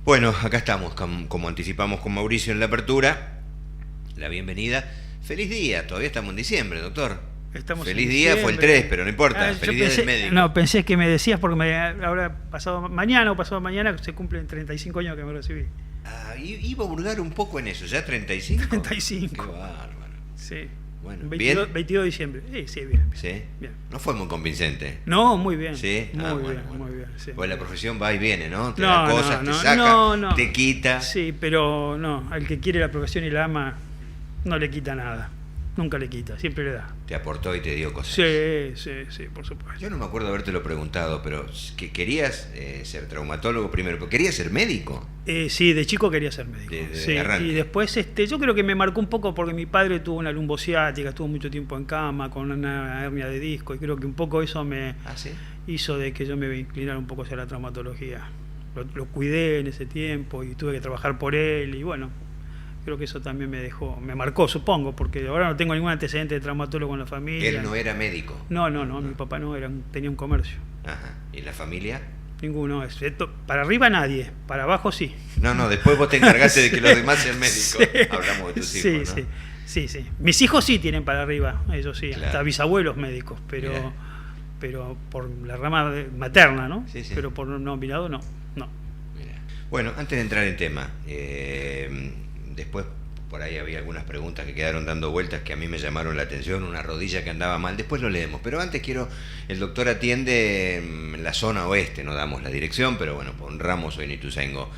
Bueno, acá estamos, como anticipamos con Mauricio en la apertura, la bienvenida. Feliz día, todavía estamos en diciembre, doctor. Estamos Feliz en día, fue el 3, pero no importa, yo feliz día del médico. No, pensé que me decías porque ahora mañana o pasado mañana se cumplen 35 años que me recibí. Ah, iba a hurgar un poco en eso, ¿ya 35? 35. Qué bárbaro. Sí. Bueno, 22, ¿bien? 22 de diciembre. Sí, bien. ¿Sí? Bien. No fue muy convincente. No, muy bien. ¿Sí? Muy bueno. muy bien. Sí. Pues la profesión va y viene, ¿no? Te da cosas, te saca, no. te quita. Sí, pero no, al que quiere la profesión y la ama, no le quita nada. Nunca le quita, siempre le da. Te aportó y te dio cosas. Sí, por supuesto. Yo no me acuerdo habértelo preguntado, pero que querías ser traumatólogo primero, pero querías ser médico. Sí, de chico quería ser médico. Sí, y después yo creo que me marcó un poco porque mi padre tuvo una lumbociática, estuvo mucho tiempo en cama con una hernia de disco y creo que un poco eso me hizo de que yo me inclinara un poco hacia la traumatología. Lo cuidé en ese tiempo y tuve que trabajar por él y bueno, creo que eso también me marcó, supongo, porque ahora no tengo ningún antecedente de traumatólogo en la familia. ¿Él no era médico? No, mi papá no, tenía un comercio. Ajá. ¿Y la familia? Ninguno, para arriba nadie, para abajo sí. No, después vos te encargaste de que los demás sean médicos. Sí. Hablamos de tus hijos, ¿no? Sí. Mis hijos sí tienen para arriba, eso sí, claro. Hasta bisabuelos médicos, pero por la rama materna, ¿no? Sí. Pero por nominado no. Mirá. Bueno, antes de entrar en tema, después por ahí había algunas preguntas que quedaron dando vueltas que a mí me llamaron la atención, una rodilla que andaba mal, después lo leemos, pero antes el doctor atiende en la zona oeste, no damos la dirección, pero bueno, honramos hoy en Ituzaingó.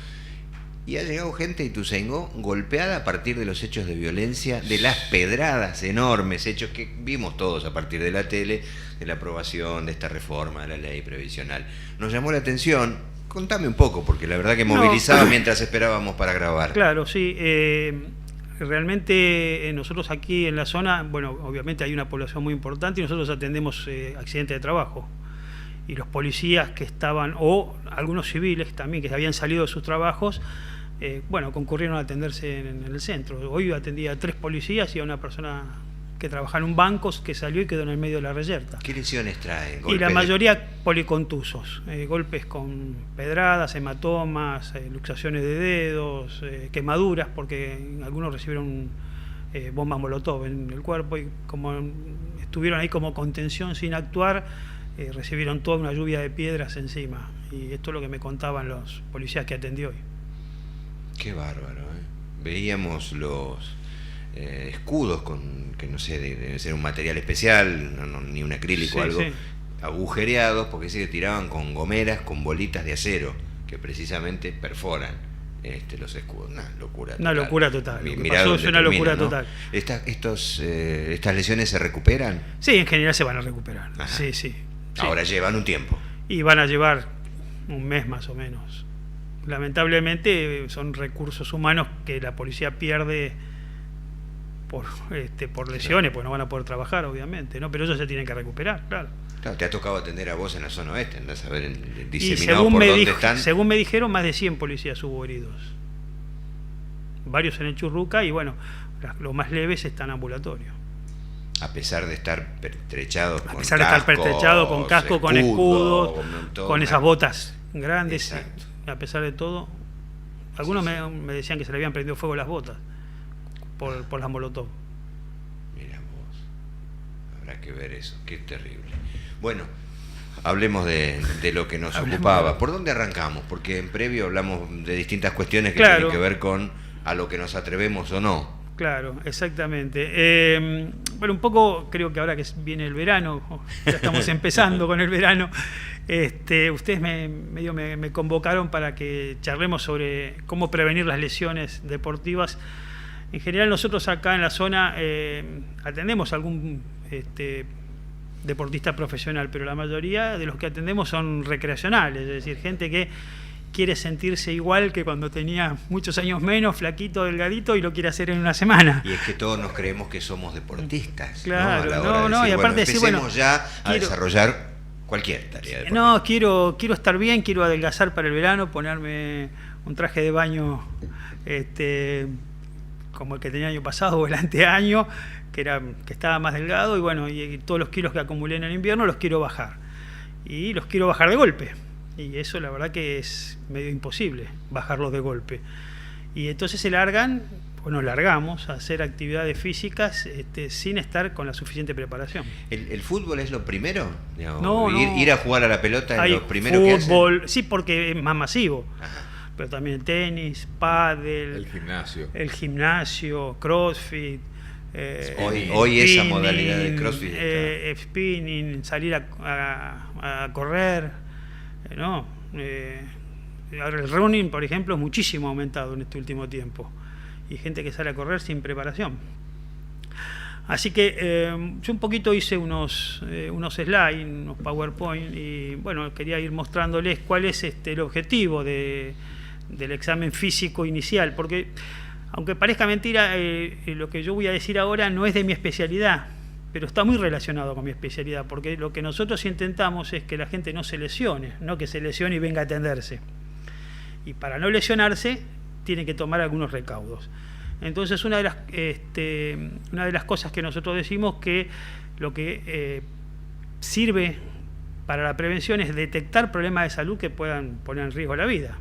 Y ha llegado gente a Ituzaingó golpeada a partir de los hechos de violencia, de las pedradas enormes, hechos que vimos todos a partir de la tele, de la aprobación de esta reforma de la ley previsional. Nos llamó la atención, contame un poco, porque la verdad que movilizaba mientras esperábamos para grabar. Claro, sí. Realmente nosotros aquí en la zona, bueno, obviamente hay una población muy importante y nosotros atendemos accidentes de trabajo. Y los policías que estaban, o algunos civiles también que habían salido de sus trabajos, concurrieron a atenderse en el centro. Hoy atendía a 3 policías y a una persona que trabajaba en un banco que salió y quedó en el medio de la reyerta. ¿Qué lesiones traen? Y la mayoría policontusos, golpes con pedradas, hematomas, luxaciones de dedos, quemaduras, porque algunos recibieron bombas molotov en el cuerpo y como estuvieron ahí como contención sin actuar, recibieron toda una lluvia de piedras encima. Y esto es lo que me contaban los policías que atendí hoy. Qué bárbaro, ¿eh? Veíamos los escudos que no sé, debe ser un material especial, ni un acrílico o algo, agujereados, porque se tiraban con gomeras, con bolitas de acero, que precisamente perforan los escudos. Una locura total. Mirá, es una locura total. ¿Estas lesiones se recuperan? Sí, en general se van a recuperar. Sí. Ahora llevan un tiempo. Y van a llevar un mes más o menos. Lamentablemente son recursos humanos que la policía pierde por lesiones, pues no van a poder trabajar, obviamente, ¿no? Pero ellos se tienen que recuperar, claro. Claro, te ha tocado atender a vos en la zona oeste, andás a ver diseminados por dónde están. Según me dijeron, más de 100 policías hubo heridos. Varios en el Churruca y bueno, los más leves están ambulatorios. A pesar de estar pertrechados con casco, con escudos, con esas botas grandes. Exacto. A pesar de todo, algunos me decían que se le habían prendido fuego las botas por las molotov. Mira vos, habrá que ver eso, qué terrible. Bueno, hablemos de lo que nos ocupaba. ¿Por dónde arrancamos? Porque en previo hablamos de distintas cuestiones que tienen que ver con a lo que nos atrevemos o no. Claro, exactamente. Un poco creo que ahora que viene el verano, ya estamos empezando con el verano, ustedes me convocaron para que charlemos sobre cómo prevenir las lesiones deportivas. En general nosotros acá en la zona atendemos a algún deportista profesional, pero la mayoría de los que atendemos son recreacionales, es decir, gente que quiere sentirse igual que cuando tenía muchos años menos, flaquito, delgadito, y lo quiere hacer en una semana. Y es que todos nos creemos que somos deportistas. Claro, y aparte empecemos ya a desarrollar cualquier tarea deportiva. No, quiero estar bien, quiero adelgazar para el verano, ponerme un traje de baño como el que tenía el año pasado o el anteaño, que estaba más delgado, y todos los kilos que acumulé en el invierno los quiero bajar. Y los quiero bajar de golpe. Y eso la verdad que es medio imposible, bajarlos de golpe. Y entonces se largan, o nos largamos a hacer actividades físicas sin estar con la suficiente preparación. ¿El fútbol es lo primero? Digamos, No, ir a jugar a la pelota es lo primero fútbol, que hacen. Fútbol, sí, porque es más masivo. Ajá. Pero también tenis, pádel, el gimnasio, crossfit. Hoy esa modalidad de crossfit spinning, salir a correr, ¿no? Ahora el running, por ejemplo, es muchísimo aumentado en este último tiempo, y gente que sale a correr sin preparación. Así que yo un poquito hice unos slides, unos PowerPoint, y bueno, quería ir mostrándoles cuál es el objetivo del examen físico inicial, porque aunque parezca mentira, lo que yo voy a decir ahora no es de mi especialidad, pero está muy relacionado con mi especialidad, porque lo que nosotros intentamos es que la gente no se lesione, no que se lesione y venga a atenderse. Y para no lesionarse, tiene que tomar algunos recaudos. Entonces, una de las cosas que nosotros decimos que lo que sirve para la prevención es detectar problemas de salud que puedan poner en riesgo la vida.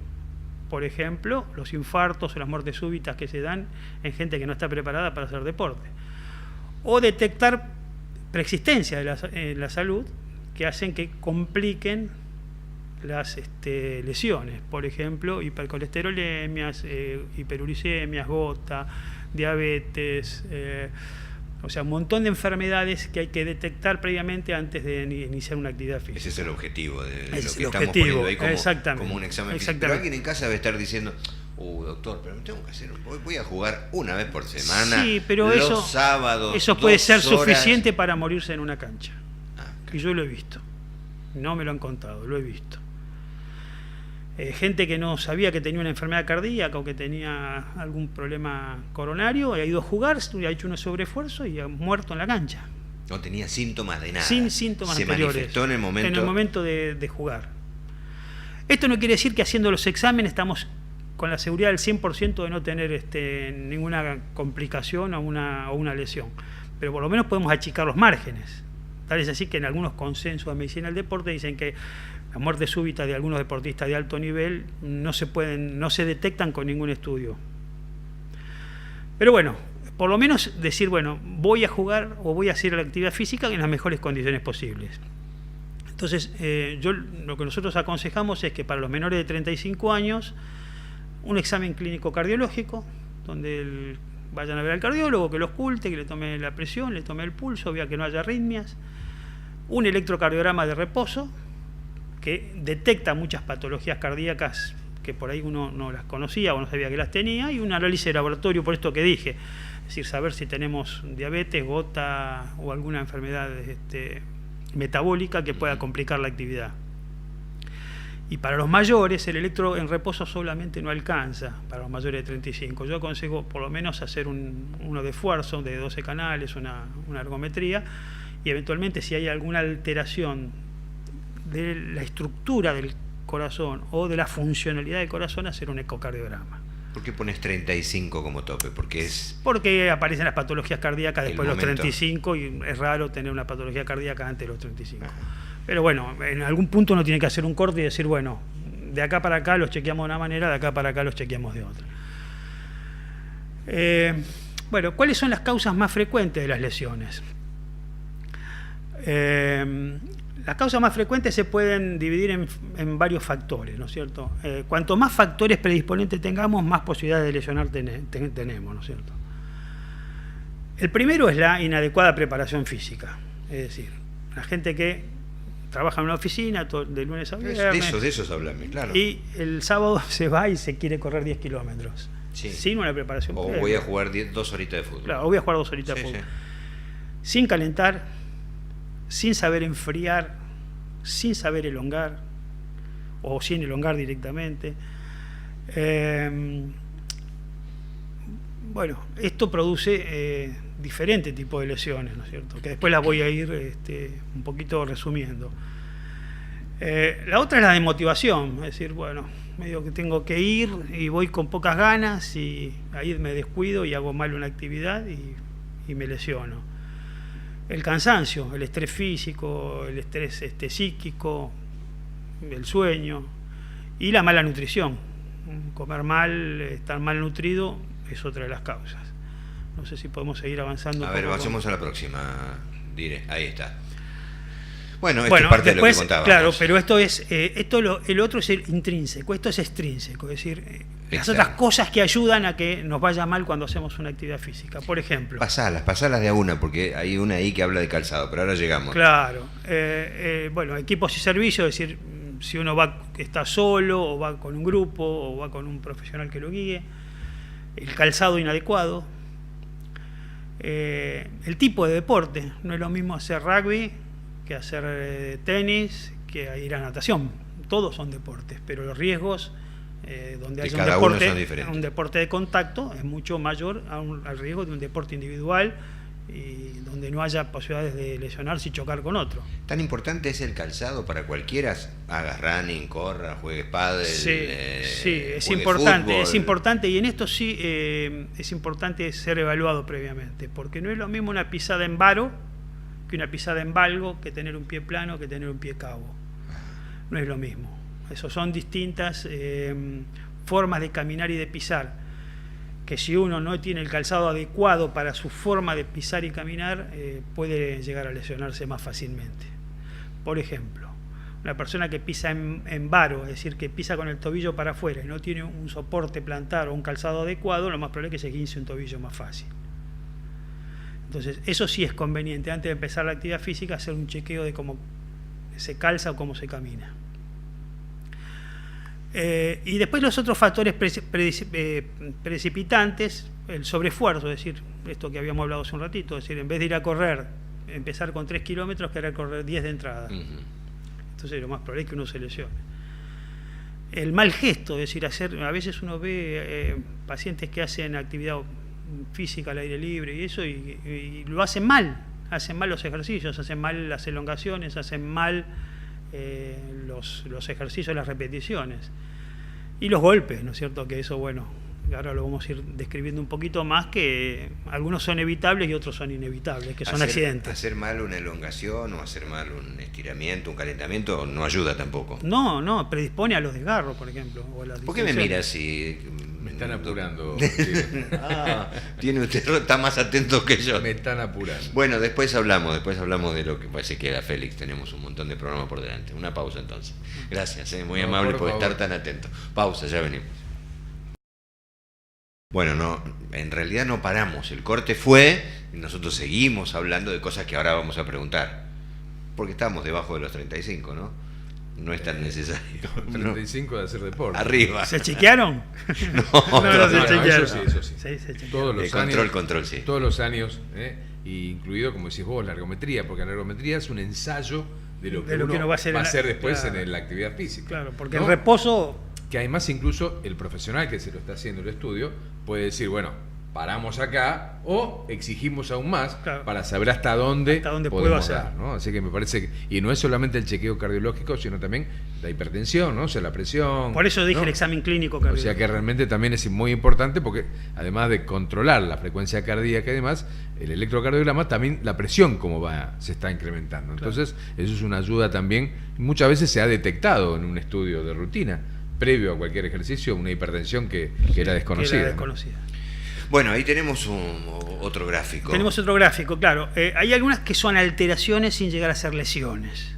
Por ejemplo, los infartos o las muertes súbitas que se dan en gente que no está preparada para hacer deporte. O detectar preexistencia de la salud que hacen que compliquen las lesiones. Por ejemplo, hipercolesterolemias, hiperuricemias, gota, diabetes, o sea, un montón de enfermedades que hay que detectar previamente antes de iniciar una actividad física. Ese es el objetivo de lo que estamos poniendo ahí como un examen físico. Pero alguien en casa debe estar diciendo, doctor, pero me tengo que hacer, voy a jugar una vez por semana, sí, pero los sábados, eso puede ser 2 horas. Suficiente para morirse en una cancha. Okay. Y yo lo he visto. No me lo han contado, lo he visto. Gente que no sabía que tenía una enfermedad cardíaca o que tenía algún problema coronario, ha ido a jugar, ha hecho un sobreesfuerzo y ha muerto en la cancha. No tenía síntomas de nada. Sin síntomas anteriores. Se manifestó en el momento de jugar. Esto no quiere decir que haciendo los exámenes estamos con la seguridad del 100% de no tener ninguna complicación o una lesión. Pero por lo menos podemos achicar los márgenes. Tal es así que en algunos consensos de medicina del deporte dicen que las muertes súbitas de algunos deportistas de alto nivel no se detectan con ningún estudio. Pero bueno, por lo menos decir, bueno, voy a jugar o voy a hacer la actividad física en las mejores condiciones posibles. Entonces, lo que nosotros aconsejamos es que para los menores de 35 años, un examen clínico cardiológico, donde vayan a ver al cardiólogo, que lo oculte, que le tome la presión, le tome el pulso, vea que no haya arritmias, un electrocardiograma de reposo, que detecta muchas patologías cardíacas que por ahí uno no las conocía o no sabía que las tenía, y un análisis de laboratorio, por esto que dije, es decir, saber si tenemos diabetes, gota o alguna enfermedad metabólica que pueda complicar la actividad. Y para los mayores, el electro en reposo solamente no alcanza, para los mayores de 35. Yo aconsejo por lo menos hacer uno de esfuerzo de 12 canales, una ergometría, y eventualmente si hay alguna alteración de la estructura del corazón o de la funcionalidad del corazón, hacer un ecocardiograma. ¿Por qué pones 35 como tope? Porque aparecen las patologías cardíacas después de los 35 y es raro tener una patología cardíaca antes de los 35. Ajá. Pero bueno, en algún punto uno tiene que hacer un corte y decir, bueno, de acá para acá los chequeamos de una manera, de acá para acá los chequeamos de otra. Bueno, ¿cuáles son las causas más frecuentes de las lesiones? Las causas más frecuentes se pueden dividir en varios factores, ¿no es cierto? Cuanto más factores predisponentes tengamos, más posibilidades de lesionar tenemos, ¿no es cierto? El primero es la inadecuada preparación física, es decir, la gente que trabaja en una oficina de lunes a viernes. De esos hablame, claro. Y el sábado se va y se quiere correr 10 kilómetros. Sí. Sin una preparación previa. O voy a jugar 2 horitas de fútbol. Claro, o voy a jugar 2 horitas de fútbol. Sí. Sin calentar, sin saber enfriar, sin saber elongar, o sin elongar directamente. Bueno, esto produce diferentes tipos de lesiones, ¿no es cierto? Que después las voy a ir un poquito resumiendo. La otra es la de motivación, es decir, bueno, medio que tengo que ir y voy con pocas ganas y ahí me descuido y hago mal una actividad y me lesiono. El cansancio, el estrés físico, el estrés psíquico, el sueño y la mala nutrición. Comer mal, estar mal nutrido es otra de las causas. No sé si podemos seguir avanzando. A ver, pasemos a la próxima, Dire. Ahí está. Bueno, esto es parte después, de lo que contábamos. Claro, pero esto es, el otro es el intrínseco, esto es extrínseco, es decir, las otras cosas que ayudan a que nos vaya mal cuando hacemos una actividad física. Por ejemplo. Pasalas de a una, porque hay una ahí que habla de calzado, pero ahora llegamos. Claro. Bueno, equipos y servicios, es decir, si uno está solo, o va con un grupo, o va con un profesional que lo guíe. El calzado inadecuado. El tipo de deporte. No es lo mismo hacer rugby que hacer tenis, que ir a natación. Todos son deportes, pero los riesgos donde hay un deporte de contacto es mucho mayor al riesgo de un deporte individual y donde no haya posibilidades de lesionarse y chocar con otro. ¿Tan importante es el calzado para cualquiera? Hagas running, corra, juegues pádel, sí, es importante, fútbol. Es importante, y en esto sí es importante ser evaluado previamente, porque no es lo mismo una pisada en varo que una pisada en valgo, que tener un pie plano, que tener un pie cabo. No es lo mismo. Eso son distintas formas de caminar y de pisar, que si uno no tiene el calzado adecuado para su forma de pisar y caminar, puede llegar a lesionarse más fácilmente. Por ejemplo, una persona que pisa en varo, es decir, que pisa con el tobillo para afuera y no tiene un soporte plantar o un calzado adecuado, lo más probable es que se guince un tobillo más fácil. Entonces, eso sí es conveniente, antes de empezar la actividad física, hacer un chequeo de cómo se calza o cómo se camina. Y después los otros factores precipitantes, el sobreesfuerzo, es decir, esto que habíamos hablado hace un ratito, es decir, en vez de ir a correr, empezar con 3 kilómetros, querer correr 10 de entrada. Entonces lo más probable es que uno se lesione. El mal gesto, es decir, a veces uno ve pacientes que hacen actividad física al aire libre y eso, y lo hacen mal los ejercicios, hacen mal las elongaciones, hacen mal los ejercicios, las repeticiones y los golpes, ¿no es cierto? Que eso, bueno, ahora lo vamos a ir describiendo un poquito más, que algunos son evitables y otros son inevitables, que son accidentes. Hacer mal una elongación o hacer mal un estiramiento, un calentamiento, no ayuda tampoco. No, predispone a los desgarros, por ejemplo. O a la ¿Por qué me miras si me están apurando? Tiene usted, está más atento que yo. Me están apurando. Bueno, después hablamos de lo que parece que era Félix. Tenemos un montón de programas por delante. Una pausa entonces. Gracias, muy amable por estar tan atento. Pausa, ya venimos. Bueno, no, en realidad no paramos. El corte fue y nosotros seguimos hablando de cosas que ahora vamos a preguntar. Porque estamos debajo de los 35, ¿no? No es tan necesario. 35 de hacer deporte. Arriba. ¿Se chequearon? No, se chequearon. Eso sí. Todos los control, sí. Todos los años, incluido, como decís vos, la ergometría, porque la ergometría es un ensayo de lo que uno va a hacer después, claro, en la actividad física. Claro, porque el reposo... Que además incluso el profesional que se lo está haciendo el estudio puede decir, bueno, paramos acá o exigimos aún más, claro, para saber hasta dónde puedo hacer, ¿no? Así que me parece y no es solamente el chequeo cardiológico, sino también la hipertensión, ¿no? O sea, la presión. Por eso dije, ¿no?, el examen clínico cardiológico. O sea que realmente también es muy importante, porque además de controlar la frecuencia cardíaca y demás, el electrocardiograma también la presión se está incrementando. Entonces, claro, eso es una ayuda también. Muchas veces se ha detectado en un estudio de rutina previo a cualquier ejercicio una hipertensión que era desconocida. Bueno, ahí tenemos otro gráfico. Tenemos otro gráfico, claro. Hay algunas que son alteraciones sin llegar a ser lesiones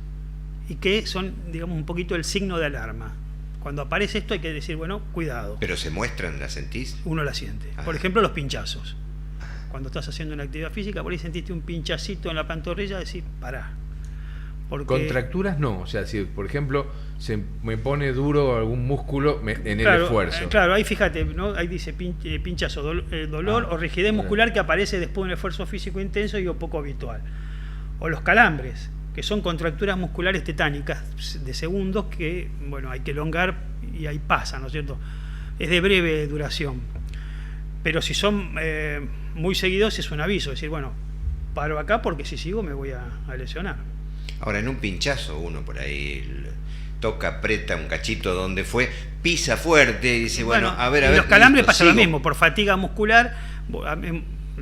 y que son, digamos, un poquito el signo de alarma. Cuando aparece esto hay que decir, bueno, cuidado. ¿Pero se muestran, la sentís? Uno la siente. Por ejemplo, los pinchazos. Cuando estás haciendo una actividad física, por ahí sentiste un pinchacito en la pantorrilla, decir, pará. Porque... Contracturas no, o sea, si por ejemplo se me pone duro algún músculo en el esfuerzo. Claro, ahí fíjate, ¿no? Ahí dice pinchazo, dolor o rigidez muscular que aparece después de un esfuerzo físico intenso y poco habitual. O los calambres, que son contracturas musculares tetánicas de segundos que, bueno, hay que elongar y ahí pasa, ¿no es cierto? Es de breve duración. Pero si son muy seguidos es un aviso, es decir, bueno, paro acá porque si sigo me voy a lesionar. Ahora, en un pinchazo uno por ahí toca, aprieta un cachito donde fue, pisa fuerte y dice, bueno, a ver. Los calambres pasa lo mismo, por fatiga muscular,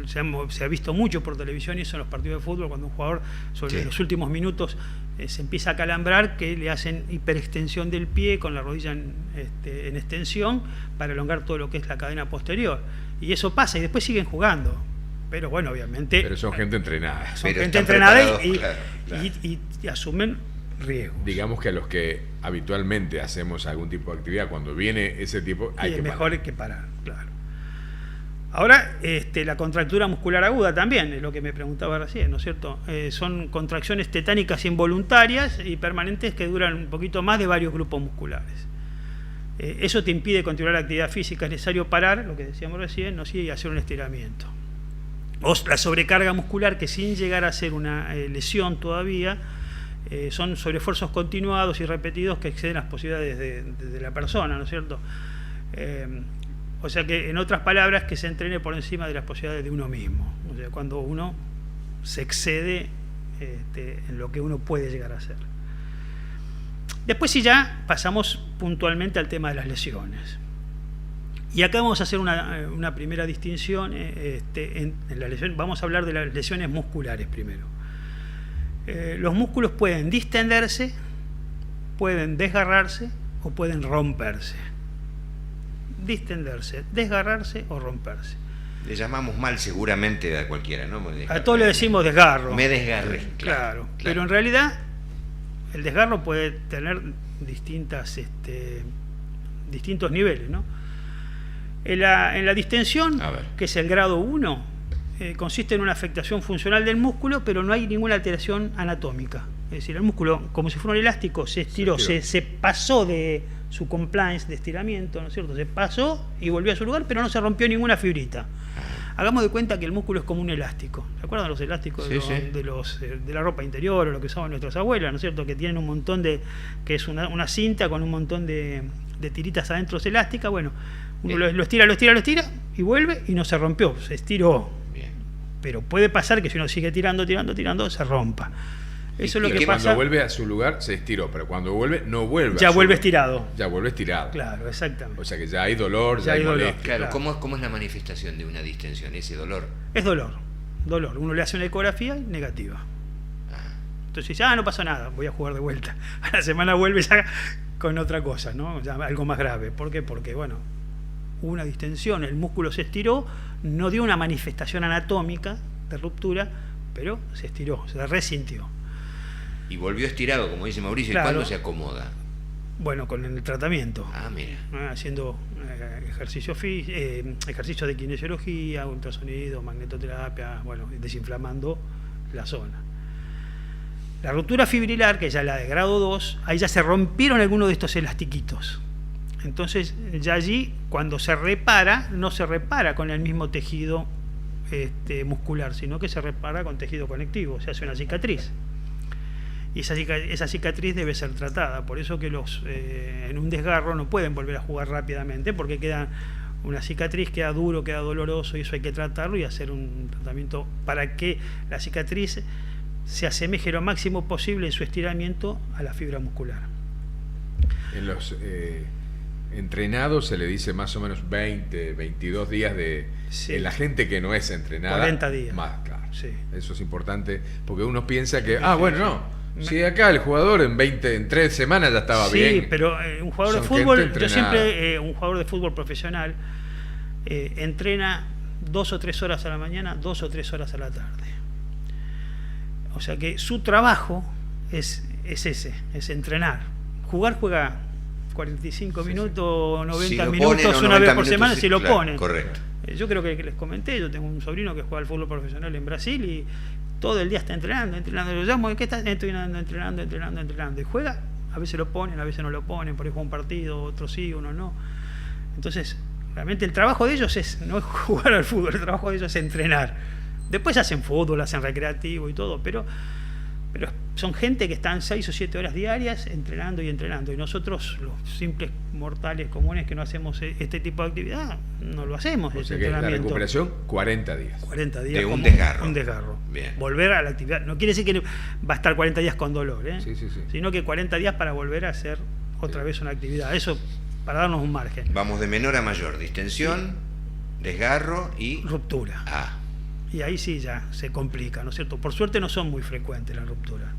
se ha visto mucho por televisión y eso en los partidos de fútbol, cuando un jugador sobre los últimos minutos se empieza a calambrar, que le hacen hiperextensión del pie con la rodilla en extensión para elongar todo lo que es la cadena posterior. Y eso pasa y después siguen jugando. Pero bueno, obviamente... Pero son gente entrenada. Son gente entrenada y asumen riesgos. Digamos que a los que habitualmente hacemos algún tipo de actividad, cuando viene ese tipo, hay que mejor que parar, claro. Ahora, la contractura muscular aguda también, es lo que me preguntaba recién, ¿no es cierto? Son contracciones tetánicas involuntarias y permanentes que duran un poquito más de varios grupos musculares. Eso te impide continuar la actividad física, es necesario parar, lo que decíamos recién, ¿no? Sí, y hacer un estiramiento. O la sobrecarga muscular, que sin llegar a ser una lesión todavía, son sobreesfuerzos continuados y repetidos que exceden las posibilidades de la persona, ¿no es cierto? O sea que, en otras palabras, que se entrene por encima de las posibilidades de uno mismo. O sea, cuando uno se excede en lo que uno puede llegar a hacer. Después sí ya pasamos puntualmente al tema de las lesiones. Y acá vamos a hacer una primera distinción en la lesión. Vamos a hablar de las lesiones musculares primero. Los músculos pueden distenderse, pueden desgarrarse o pueden romperse. Distenderse, desgarrarse o romperse. Le llamamos mal seguramente a cualquiera, ¿no? A todos le decimos desgarro. Me desgarré. Claro. Pero en realidad el desgarro puede tener distintos niveles, ¿no? En la distensión, que es el grado 1, consiste en una afectación funcional del músculo, pero no hay ninguna alteración anatómica. Es decir, el músculo, como si fuera un elástico, se estiró. Se pasó de su compliance de estiramiento, ¿no es cierto? Se pasó y volvió a su lugar, pero no se rompió ninguna fibrita. Hagamos de cuenta que el músculo es como un elástico. ¿Se acuerdan los elásticos de la ropa interior o lo que usaban nuestras abuelas, ¿no es cierto? Que tienen un montón que es una cinta con un montón de tiritas adentro elásticas. Bueno, uno lo estira y vuelve y no se rompió, se estiró. Bien. Pero puede pasar que si uno sigue tirando, se rompa. Eso es lo que pasa. Cuando vuelve a su lugar se estiró, pero cuando vuelve no vuelve. Ya vuelve estirado. Ya vuelve estirado. Claro, exactamente. O sea que ya hay dolor, ya hay molestia. Claro, ¿cómo es la manifestación de una distensión? ¿Ese dolor? Es dolor. Uno le hace una ecografía negativa. Entonces dice, no pasó nada, voy a jugar de vuelta. A la semana vuelve ya con otra cosa, ¿no? Ya algo más grave. ¿Por qué? Porque, bueno, hubo una distensión, el músculo se estiró, no dio una manifestación anatómica de ruptura, pero se estiró, se resintió. Y volvió estirado, como dice Mauricio. Claro. ¿Y cuándo se acomoda? Bueno, con el tratamiento. Mira. Haciendo ejercicio de kinesiología, ultrasonido, magnetoterapia, bueno, desinflamando la zona. La ruptura fibrilar, que ya es la de grado 2, ahí ya se rompieron algunos de estos elastiquitos. Entonces, ya allí, cuando se repara, no se repara con el mismo tejido muscular, sino que se repara con tejido conectivo, se hace una cicatriz. Y esa cicatriz debe ser tratada. Por eso que en un desgarro no pueden volver a jugar rápidamente, porque una cicatriz queda duro, queda doloroso, y eso hay que tratarlo y hacer un tratamiento para que la cicatriz se asemeje lo máximo posible en su estiramiento a la fibra muscular. En los entrenados se le dice más o menos 20, 22 días de... Sí. En la gente que no es entrenada... 40 días. Más, claro. Sí. Eso es importante, porque uno piensa que... Si acá el jugador en 3 semanas ya estaba bien. Sí, pero un jugador de fútbol, yo siempre, un jugador de fútbol profesional entrena 2 o 3 horas a la mañana, 2 o 3 horas a la tarde. O sea que su trabajo es entrenar. Juega 45 minutos, 90 minutos, una vez por semana, si lo ponen. Correcto. Yo creo que les comenté, yo tengo un sobrino que juega al fútbol profesional en Brasil y todo el día está entrenando. Lo llamo, ¿qué estás entrenando? Y juega, a veces lo ponen, a veces no lo ponen, por ahí juega un partido, otro sí, uno no. Entonces, realmente el trabajo de ellos no es jugar al fútbol, el trabajo de ellos es entrenar. Después hacen fútbol, hacen recreativo y todo, pero son gente que están 6 o 7 horas diarias entrenando. Y nosotros, los simples mortales comunes que no hacemos este tipo de actividad, no lo hacemos. O sea que la recuperación, 40 días. 40 días de un desgarro. Un desgarro. Bien. Volver a la actividad. No quiere decir que va a estar 40 días con dolor, sí. Sino que 40 días para volver a hacer otra vez una actividad. Eso para darnos un margen. Vamos de menor a mayor. Distensión, desgarro y... ruptura. Y ahí sí ya se complica, ¿no es cierto? Por suerte no son muy frecuentes las rupturas.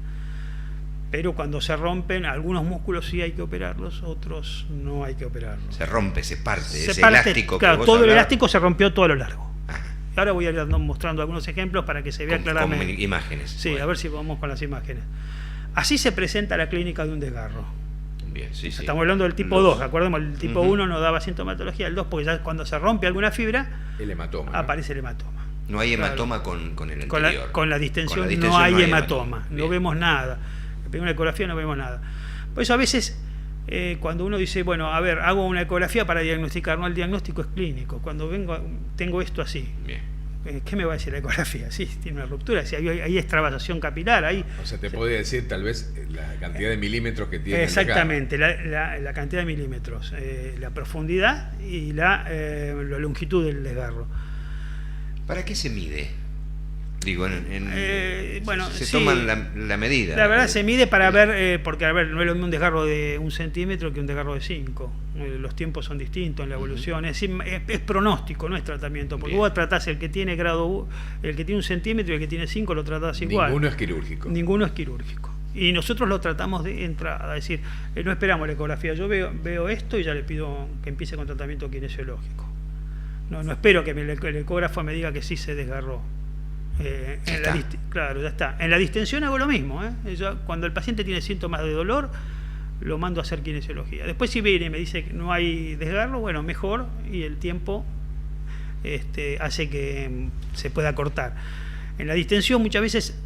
Pero cuando se rompen, algunos músculos sí hay que operarlos, otros no hay que operarlos. Se rompe, se parte, se ese parte, elástico. Claro, que todo vos el hablabas. elástico se rompió todo a lo largo. Y ahora voy a ir mostrando algunos ejemplos para que se vea claramente. Con imágenes. Sí, bueno. A ver si vamos con las imágenes. Así se presenta la clínica de un desgarro. Bien, sí. Estamos hablando del tipo 2, acordemos, el tipo 1 no daba sintomatología, el 2 porque ya cuando se rompe alguna fibra, el hematoma, aparece el hematoma. No hay hematoma con el anterior. Con la distensión no hay hematoma, no vemos nada. En la primera ecografía no vemos nada. Por eso a veces cuando uno dice, bueno, a ver, hago una ecografía para diagnosticar, no, el diagnóstico es clínico. Cuando tengo esto así. Bien. ¿Qué me va a decir la ecografía? Sí, tiene una ruptura, si hay extravasación capilar. O sea, te puede decir tal vez la cantidad de milímetros que tiene. Exactamente, la cantidad de milímetros, la profundidad y la longitud del desgarro. ¿Para qué se mide? Digo, bueno, se sí, toman la medida. La verdad se mide para ver, porque a ver, no es lo mismo un desgarro de 1 centímetro que un desgarro de 5. Los tiempos son distintos en la evolución. Es pronóstico, no es tratamiento. Porque vos tratás el que tiene grado, el que tiene 1 centímetro y el que tiene 5 lo tratás igual. Ninguno es quirúrgico. Ninguno es quirúrgico. Y nosotros lo tratamos de entrada, es decir, no esperamos la ecografía. Yo veo esto y ya le pido que empiece con tratamiento kinesiológico. No espero que el ecógrafo me diga que sí se desgarró. Claro, ya está. En la distensión hago lo mismo. Cuando el paciente tiene síntomas de dolor, lo mando a hacer kinesiología. Después si viene y me dice que no hay desgarro, bueno, mejor, y el tiempo hace que se pueda cortar. En la distensión muchas veces,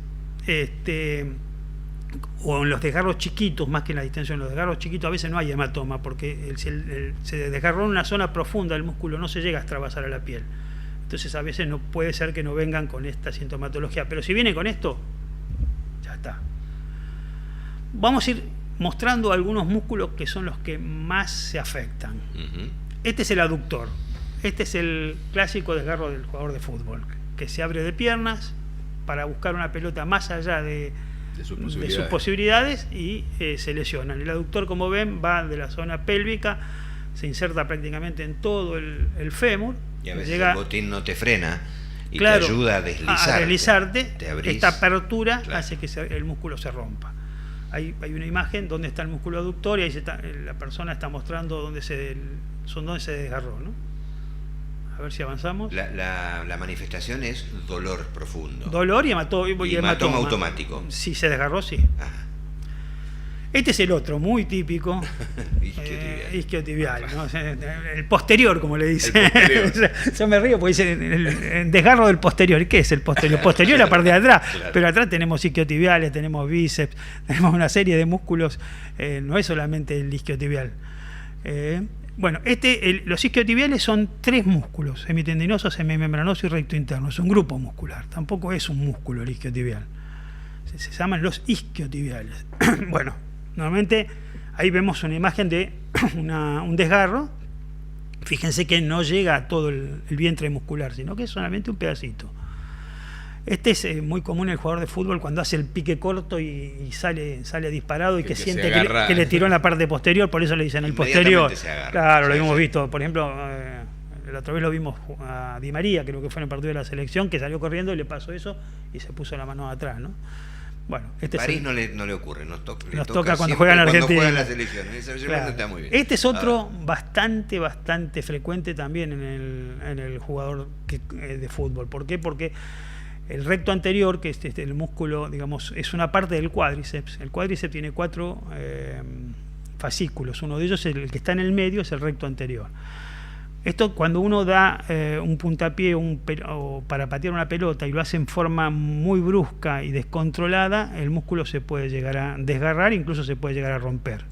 o en los desgarros chiquitos, más que en la distensión, en los desgarros chiquitos a veces no hay hematoma, porque se desgarró en una zona profunda del músculo, no se llega a extravasar a la piel. Entonces a veces no puede ser que no vengan con esta sintomatología, pero si viene con esto, ya está. Vamos a ir mostrando algunos músculos que son los que más se afectan. Este es el aductor. Este es el clásico desgarro del jugador de fútbol, que se abre de piernas para buscar una pelota más allá de sus posibilidades y se lesionan. El aductor, como ven, va de la zona pélvica, se inserta prácticamente en todo el fémur. Y a veces el botín no te frena y te ayuda a deslizarte. Esta apertura hace que el músculo se rompa. Hay una imagen donde está el músculo aductor y ahí la persona está mostrando dónde se desgarró, ¿no? A ver si avanzamos. La manifestación es dolor profundo. Dolor y hematoma automático. Si se desgarró, sí. Ajá. Este es el otro, muy típico, isquiotibial, ¿no? El posterior, como le dicen. Yo me río porque dicen el desgarro del posterior. ¿Qué es el posterior? El posterior es la parte de atrás, claro. Pero atrás tenemos isquiotibiales, tenemos bíceps, tenemos una serie de músculos, no es solamente el isquiotibial. Bueno, los isquiotibiales son 3 músculos, semitendinoso, semimembranoso y recto interno. Es un grupo muscular, tampoco es un músculo el isquiotibial. Se llaman los isquiotibiales. Bueno, normalmente ahí vemos una imagen de un desgarro. Fíjense que no llega a todo el vientre muscular, sino que es solamente un pedacito. Este es muy común en el jugador de fútbol cuando hace el pique corto y sale disparado y que siente que le tiró en la parte posterior, por eso le dicen el posterior. Claro, lo hemos visto. Por ejemplo, la otra vez lo vimos a Di María, creo que fue en el partido de la selección, que salió corriendo y le pasó eso y se puso la mano atrás, ¿no? Bueno, París no le ocurre, nos toca cuando juegan en Argentina. Cuando juegan la selección, claro. Está muy bien. Este es otro bastante frecuente también en el jugador de fútbol. ¿Por qué? Porque el recto anterior, que es el músculo, digamos, es una parte del cuádriceps. El cuádriceps tiene 4 fascículos. Uno de ellos, el que está en el medio, es el recto anterior. Esto cuando uno da un puntapié o para patear una pelota y lo hace en forma muy brusca y descontrolada, el músculo se puede llegar a desgarrar, incluso se puede llegar a romper.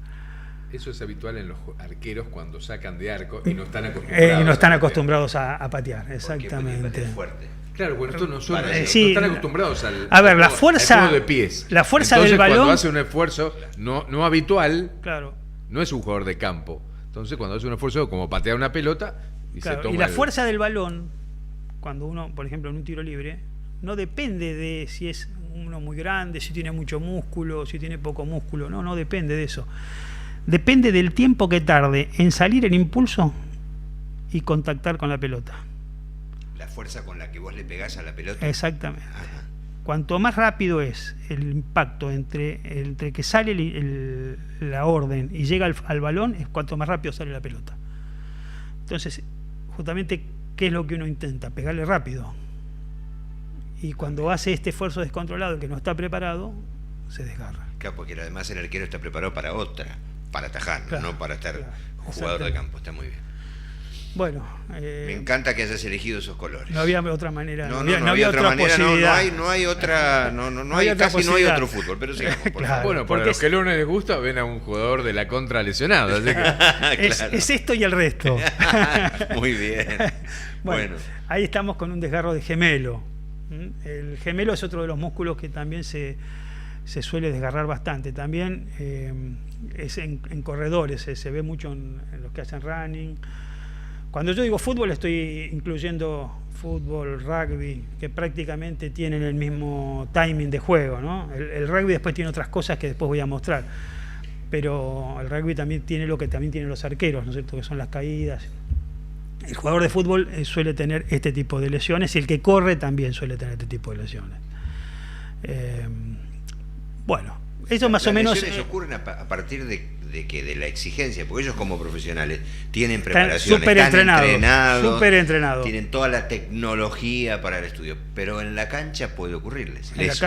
Eso es habitual en los arqueros cuando sacan de arco y no están acostumbrados, a patear, exactamente. Fuerte. Claro, bueno, esto no están acostumbrados la fuerza de pies. La fuerza Entonces, del balón. Cuando hace un esfuerzo no habitual, claro, no es un jugador de campo. Entonces, cuando hace un esfuerzo como patear una pelota se toma. Y la fuerza del balón, cuando uno, por ejemplo, en un tiro libre, no depende de si es uno muy grande, si tiene mucho músculo, si tiene poco músculo. No depende de eso. Depende del tiempo que tarde en salir el impulso y contactar con la pelota. La fuerza con la que vos le pegás a la pelota. Exactamente. Ajá. Cuanto más rápido es el impacto entre que sale la orden y llega al balón, es cuanto más rápido sale la pelota. Entonces, justamente, ¿qué es lo que uno intenta? Pegarle rápido. Y cuando hace este esfuerzo descontrolado, el que no está preparado, se desgarra. Claro, porque además el arquero está preparado para atajar, claro, no para estar claro, jugador de campo. Está muy bien. Bueno, me encanta que hayas elegido esos colores. No había otra manera. No había otra manera, no hay otra, casi no hay otro fútbol, pero sigamos, por claro, favor. Bueno, para los que no les gusta, ven a un jugador de la contra lesionado. Así que... Claro. es esto y el resto. Muy bien. Bueno, ahí estamos con un desgarro de gemelo. El gemelo es otro de los músculos que también se suele desgarrar bastante. También es en corredores, se ve mucho en los que hacen running. Cuando yo digo fútbol, estoy incluyendo fútbol, rugby, que prácticamente tienen el mismo timing de juego, ¿no? El rugby después tiene otras cosas que después voy a mostrar, pero el rugby también tiene lo que también tienen los arqueros, ¿no es cierto?, que son las caídas. El jugador de fútbol suele tener este tipo de lesiones, y el que corre también suele tener este tipo de lesiones. Bueno, eso más o menos... Las lesiones ocurren a partir de la exigencia, porque ellos como profesionales tienen preparación, están entrenados, tienen toda la tecnología para el estudio, pero en la cancha puede ocurrirles. Les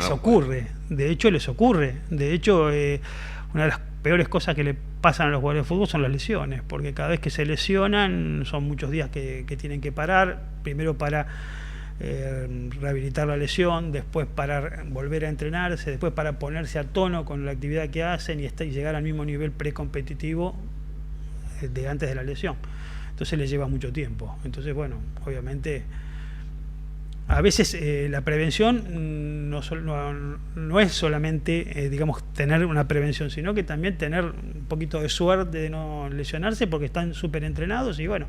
ocurre. De hecho, les ocurre. De hecho, una de las peores cosas que le pasan a los jugadores de fútbol son las lesiones, porque cada vez que se lesionan son muchos días que tienen que parar, primero para rehabilitar la lesión, después para volver a entrenarse, después para ponerse a tono con la actividad que hacen y llegar al mismo nivel precompetitivo de antes de la lesión. Entonces les lleva mucho tiempo. Entonces, bueno, obviamente a veces la prevención no es solamente digamos, tener una prevención, sino que también tener un poquito de suerte de no lesionarse, porque están súper entrenados y bueno,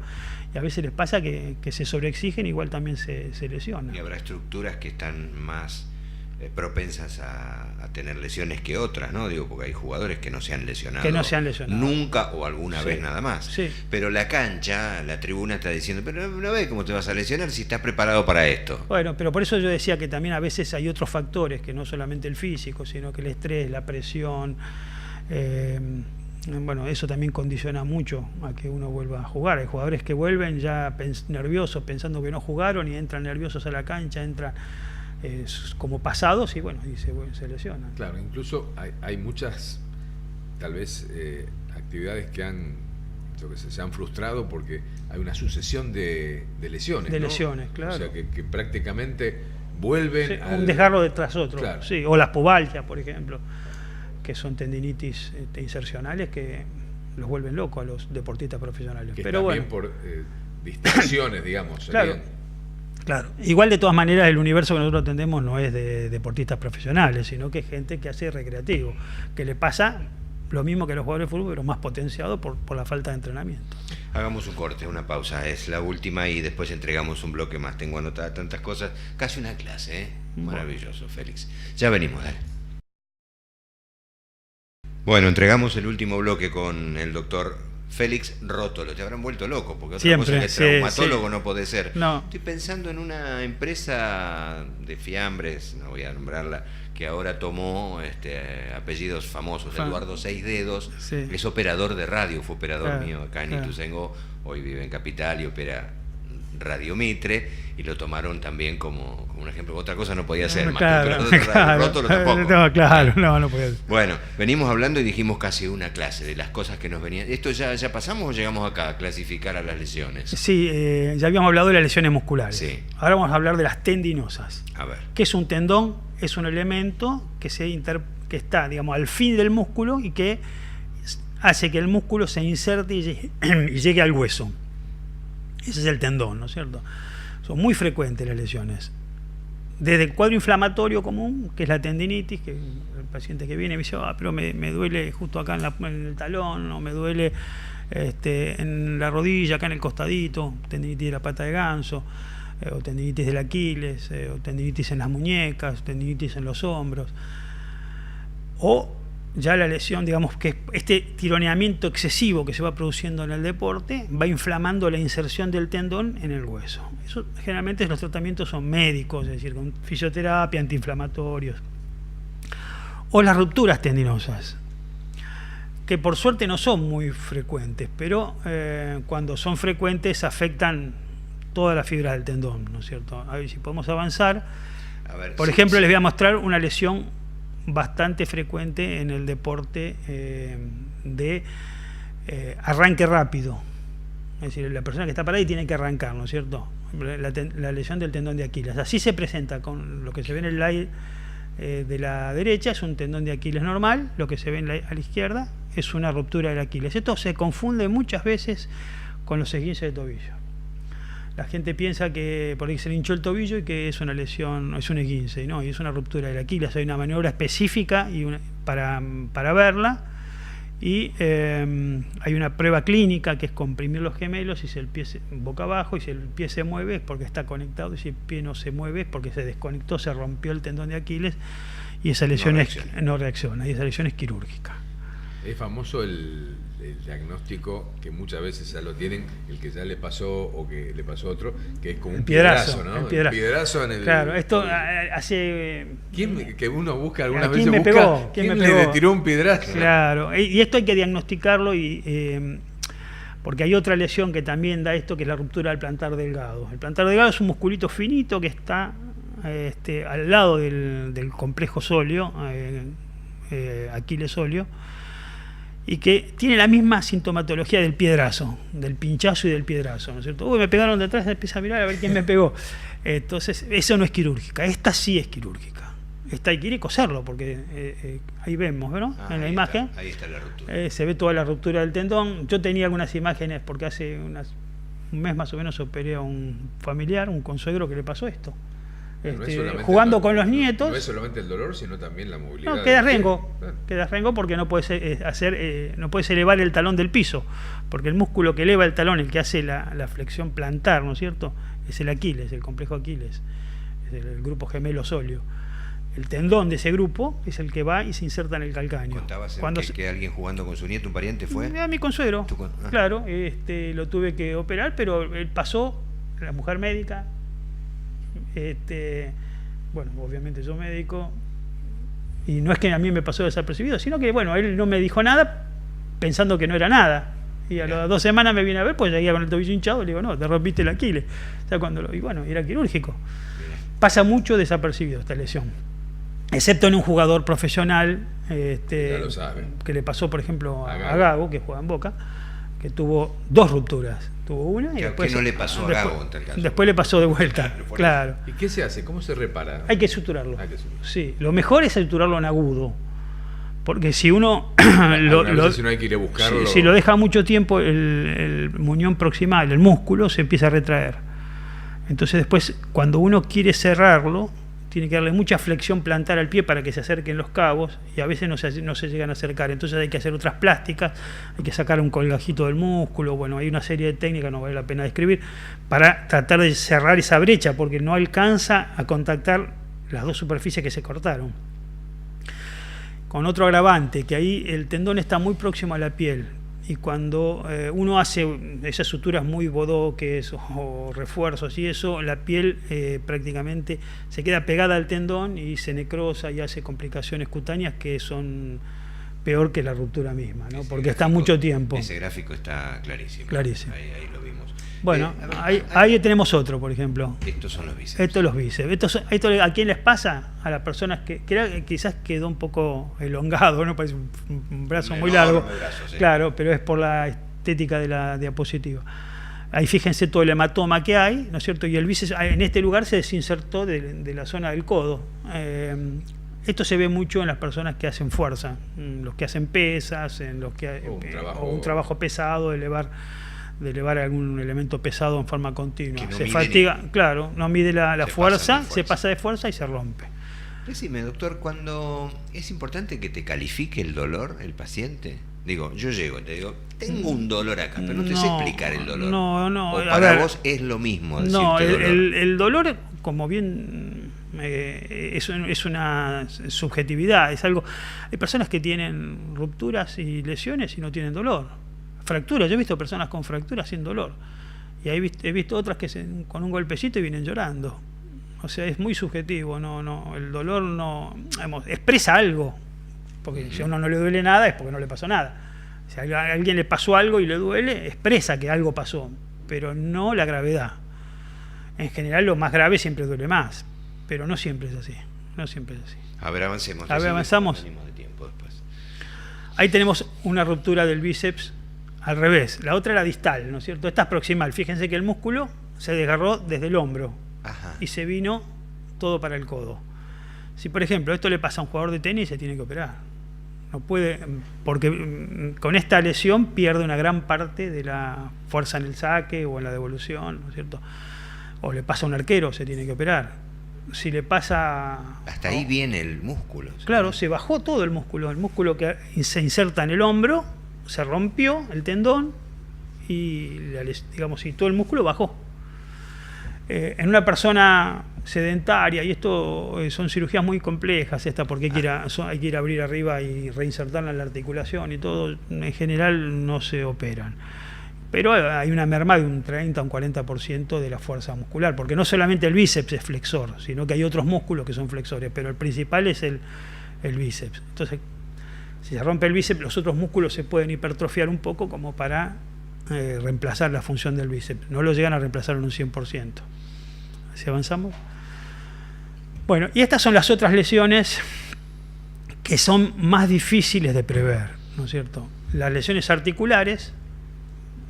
y a veces les pasa que se sobreexigen, igual también se lesionan. Y habrá estructuras que están más propensas a tener lesiones que otras, ¿no? Digo, porque hay jugadores que no se han lesionado. Nunca o alguna vez nada más. Sí. Pero la cancha, la tribuna está diciendo, pero no ves cómo te vas a lesionar si estás preparado para esto. Bueno, pero por eso yo decía que también a veces hay otros factores, que no solamente el físico, sino que el estrés, la presión, bueno, eso también condiciona mucho a que uno vuelva a jugar. Hay jugadores que vuelven ya nerviosos, pensando que no jugaron, y entran nerviosos a la cancha, entran como pasados y bueno, y se lesionan. Claro, incluso hay muchas, tal vez, actividades que se han frustrado porque hay una sucesión de lesiones. De ¿no? lesiones, claro. O sea, que prácticamente vuelven un desgarro tras otro. Claro. Sí, o las pubalgias, por ejemplo, que son tendinitis insercionales que los vuelven locos a los deportistas profesionales. Que pero también por distracciones, digamos. Claro, igual de todas maneras el universo que nosotros atendemos no es de deportistas profesionales, sino que es gente que hace recreativo, que le pasa lo mismo que a los jugadores de fútbol, pero más potenciado por la falta de entrenamiento. Hagamos un corte, una pausa, es la última y después entregamos un bloque más. Tengo anotadas tantas cosas, casi una clase, ¿eh? Maravilloso, Félix. Ya venimos, dale. Bueno, entregamos el último bloque con el doctor Félix Rótolo. Te habrán vuelto loco, porque otra cosa que traumatólogo no puede ser. No. Estoy pensando en una empresa de fiambres, no voy a nombrarla, que ahora tomó apellidos famosos. Eduardo Seis Dedos, es operador de radio, fue operador mío acá en Ituzaingó, hoy vive en Capital y opera Radio Mitre, y lo tomaron también como un ejemplo. Otra cosa no podía ser, Rótolo tampoco. No podía ser. Bueno, venimos hablando y dijimos casi una clase de las cosas que nos venían. ¿Esto ya pasamos o llegamos acá a clasificar a las lesiones? Sí, ya habíamos hablado de las lesiones musculares. Sí. Ahora vamos a hablar de las tendinosas. A ver. ¿Qué es un tendón? Es un elemento que está, digamos, al fin del músculo y que hace que el músculo se inserte y llegue al hueso. Ese es el tendón, ¿no es cierto? Son muy frecuentes las lesiones. Desde el cuadro inflamatorio común, que es la tendinitis, que el paciente que viene me dice, pero me duele justo acá en el talón, o me duele en la rodilla, acá en el costadito, tendinitis de la pata de ganso, o tendinitis del Aquiles, o tendinitis en las muñecas, tendinitis en los hombros. O ya la lesión, digamos que este tironeamiento excesivo que se va produciendo en el deporte va inflamando la inserción del tendón en el hueso. Eso generalmente los tratamientos son médicos, es decir, con fisioterapia, antiinflamatorios. O las rupturas tendinosas, que por suerte no son muy frecuentes, pero cuando son frecuentes afectan todas las fibras del tendón, ¿no es cierto? A ver si podemos avanzar. A ver, por ejemplo, les voy a mostrar una lesión bastante frecuente en el deporte de arranque rápido. Es decir, la persona que está parada y tiene que arrancar, ¿no es cierto? La lesión del tendón de Aquiles. Así se presenta con lo que se ve en el slide de la derecha, es un tendón de Aquiles normal, lo que se ve a la izquierda es una ruptura del Aquiles. Esto se confunde muchas veces con los esguinces de tobillo. La gente piensa que por ahí se le hinchó el tobillo y que es una lesión, es un esguince, ¿no? Y es una ruptura del Aquiles. Hay una maniobra específica para verla, y hay una prueba clínica que es comprimir los gemelos, y si el pie boca abajo, y si el pie se mueve es porque está conectado, y si el pie no se mueve es porque se desconectó, se rompió el tendón de Aquiles, y esa lesión no reacciona, y esa lesión es quirúrgica. Es famoso el diagnóstico que muchas veces ya lo tienen, el que ya le pasó o que le pasó a otro, que es como un piedrazo, ¿no? El piedrazo en el... Claro, esto hace... ¿Quién, que uno busca algunas ¿quién veces me busca, pegó? ¿quién le tiró un piedrazo? Claro, y esto hay que diagnosticarlo, porque hay otra lesión que también da esto, que es la ruptura del plantar delgado. El plantar delgado es un musculito finito que está al lado del complejo sóleo, Aquiles sóleo, y que tiene la misma sintomatología del piedrazo, del pinchazo y del piedrazo, ¿no es cierto? Uy, me pegaron de atrás, empieza a mirar a ver quién me pegó. Entonces, eso no es quirúrgica, esta sí es quirúrgica. Esta hay que ir y coserlo, porque ahí vemos, ¿no? En la imagen. Ahí está la ruptura. Se ve toda la ruptura del tendón. Yo tenía algunas imágenes, porque hace un mes más o menos operé a un familiar, un consuegro, que le pasó esto. Jugando con los nietos. No es solamente el dolor, sino también la movilidad. No, queda rengo porque no puedes no puedes elevar el talón del piso, porque el músculo que eleva el talón, el que hace la flexión plantar, ¿no es cierto?, es el Aquiles, el complejo Aquiles, es el grupo gemelo sóleo. El tendón de ese grupo es el que va y se inserta en el calcáneo. ¿Contabas que alguien jugando con su nieto, un pariente, fue? A mi consuegro, claro, lo tuve que operar, pero él pasó, la mujer médica, bueno, obviamente yo médico, y no es que a mí me pasó desapercibido, sino que bueno, él no me dijo nada pensando que no era nada, y a las 2 semanas me viene a ver, pues llegué con el tobillo hinchado, y le digo, no, te rompiste el Aquiles. O sea, y bueno, era quirúrgico. Pasa mucho desapercibido esta lesión, excepto en un jugador profesional, ya lo saben, que le pasó por ejemplo a Gago, que juega en Boca, que tuvo 2 rupturas. Tuvo una y después... ¿Qué no le pasó a Gago en tal caso? Después le pasó de vuelta, claro. ¿Y qué se hace? ¿Cómo se repara? Hay que suturarlo. Sí, lo mejor es suturarlo en agudo. Porque si uno... si no hay que ir a buscarlo... Si lo deja mucho tiempo, el muñón proximal, el músculo, se empieza a retraer. Entonces después, cuando uno quiere cerrarlo, tiene que darle mucha flexión plantar al pie para que se acerquen los cabos, y a veces no se llegan a acercar. Entonces hay que hacer otras plásticas, hay que sacar un colgajito del músculo. Bueno, hay una serie de técnicas, no vale la pena describir, para tratar de cerrar esa brecha, porque no alcanza a contactar las 2 superficies que se cortaron. Con otro agravante, que ahí el tendón está muy próximo a la piel, y cuando uno hace esas suturas muy bodoques o refuerzos y eso, la piel prácticamente se queda pegada al tendón y se necrosa y hace complicaciones cutáneas que son peor que la ruptura misma, ¿no? Porque está mucho tiempo. Ese gráfico está clarísimo. Clarísimo. Ahí lo vimos. Bueno, ahí tenemos otro, por ejemplo. Estos son los bíceps. Estos los bíceps. Esto ¿a quién les pasa? A las personas que quizás quedó un poco elongado, ¿no? Parece un brazo muy largo. Brazo, sí. Claro, pero es por la estética de la diapositiva. Ahí fíjense todo el hematoma que hay, ¿no es cierto? Y el bíceps en este lugar se desinsertó de la zona del codo. Esto se ve mucho en las personas que hacen fuerza, los que hacen pesas, en los que un trabajo pesado, de elevar algún elemento pesado en forma continua. Se fatiga, claro, no mide la fuerza, se pasa de fuerza y se rompe. Decime, doctor, cuando es importante que te califique el dolor el paciente. Digo, yo llego y te digo, tengo un dolor acá, pero no te sé explicar el dolor. No. O para vos es lo mismo. No, el dolor, como bien Es una subjetividad, es algo. Hay personas que tienen rupturas y lesiones y no tienen dolor. Fracturas, yo he visto personas con fracturas sin dolor. Y he visto otras que con un golpecito y vienen llorando. O sea, es muy subjetivo, el dolor expresa algo. Porque si a uno no le duele nada es porque no le pasó nada. Si a alguien le pasó algo y le duele, expresa que algo pasó, pero no la gravedad. En general lo más grave siempre duele más, pero no siempre es así. No siempre es así. A ver, avancemos. A ver, avanzamos. De tiempo después. Ahí tenemos una ruptura del bíceps al revés. La otra era distal, ¿no es cierto? Esta es proximal. Fíjense que el músculo se desgarró desde el hombro. Ajá. Y se vino todo para el codo. Si, por ejemplo, esto le pasa a un jugador de tenis, se tiene que operar. No puede, porque con esta lesión pierde una gran parte de la fuerza en el saque o en la devolución, ¿no es cierto? O le pasa a un arquero, se tiene que operar. Si le pasa... Hasta ahí viene el músculo. ¿Sí? Claro, se bajó todo el músculo que se inserta en el hombro, se rompió el tendón y, digamos, y todo el músculo bajó. En una persona sedentaria, y esto son cirugías muy complejas porque hay que ir a abrir arriba y reinsertarla en la articulación y todo, en general no se operan. Pero hay una merma de un 30 o un 40% de la fuerza muscular, porque no solamente el bíceps es flexor, sino que hay otros músculos que son flexores, pero el principal es el bíceps. Entonces, si se rompe el bíceps, los otros músculos se pueden hipertrofiar un poco como para reemplazar la función del bíceps. No lo llegan a reemplazar en un 100%. Si avanzamos. Bueno, y estas son las otras lesiones que son más difíciles de prever, ¿no es cierto? Las lesiones articulares,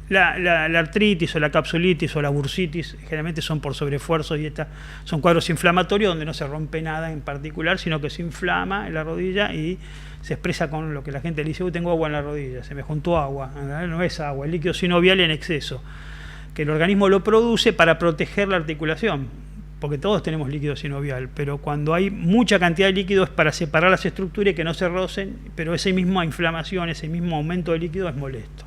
la artritis o la capsulitis o la bursitis, generalmente son por sobreesfuerzo, y estas son cuadros inflamatorios donde no se rompe nada en particular, sino que se inflama en la rodilla y se expresa con lo que la gente le dice: tengo agua en la rodilla, se me juntó agua. En realidad no es agua, el líquido sinovial en exceso, que el organismo lo produce para proteger la articulación, porque todos tenemos líquido sinovial, pero cuando hay mucha cantidad de líquido es para separar las estructuras y que no se rocen, pero esa misma inflamación, ese mismo aumento de líquido es molesto.